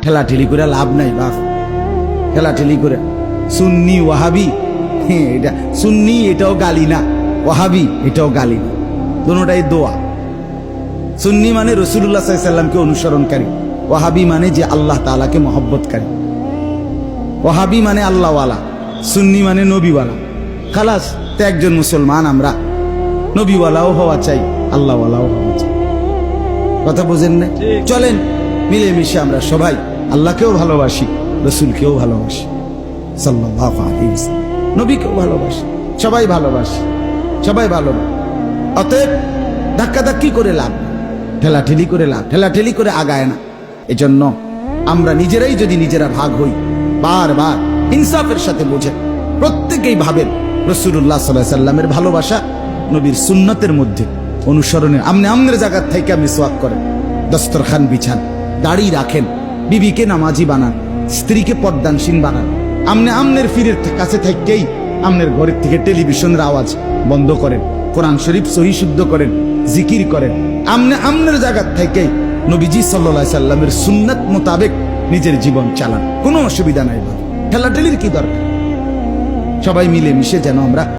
ঠেলাঠেলি করে লাভ নাই বাপ, ঠেলাঠেলি করে। সুন্নি ওয়াহাবি, এটা সুন্নি এটাও গালি না, ওয়াহাবি এটাও গালি না, দুটোটাই দোয়া। সুন্নি মানে রাসূলুল্লাহ সাল্লাল্লাহু আলাইহি সাল্লামকে অনুসরণকারী, ওয়াহাবি মানে যে আল্লাহ তাআলাকে মহব্বতকারী। ওয়াহাবি মানে আল্লাহওয়ালা, সুন্নি মানে নবীওয়ালা। খালাস, তো একজন মুসলমান আমরা নবীওয়ালাও হওয়া চাই, আল্লাহওয়ালাও হওয়া চাই। কথা বুঝেন না? চলেন মিলেমিশে আমরা সবাই আল্লাহকেও ভালোবাসি, রসুলকেও ভালোবাসি, সাল্লাল্লাহু আলাইহি ওয়াসাল্লাম, নবীকেও ভালোবাসি, সবাই ভালোবাসি, সবাই ভালোবাসি। অতএব ধাক্কাধাক্কি করে লাভ, ঠেলাঠেলি করে লাভ, ঠেলাঠেলি করে আগায় না। এজন্য আমরা নিজেরাই যদি নিজেরা ভাগ হই, বারবার ইনসাফের সাথে বোঝেন, প্রত্যেকেই ভাবেন রাসূলুল্লাহ সাল্লাল্লাহু আলাইহি সাল্লামের ভালোবাসা নবীর সুন্নতের মধ্যে অনুসরণের। আমনে আমনের জায়গার থেকে মিসওয়াক করেন, দস্তরখান বিছান, দাড়ি রাখেন, বিবিকে নামাজি বানান, স্ত্রীকে পর্দানসীন বানান। আমনে আমনের ফিরের কাছে থেকেই আমনের ঘরের থেকে টেলিভিশনের আওয়াজ বন্ধ করেন, কোরআন শরীফ সহি শুদ্ধ করেন, জিকির করেন। আমনে আমনের জায়গার থেকেই নবীজি সাল্লাল্লাহু আলাইহি সাল্লামের সুন্নাত মোতাবেক নিজের জীবন চালান, কোনো অসুবিধা নাই। ঠেলাঠেলির কি দরকার? সবাই মিলে মিশে যেন আমরা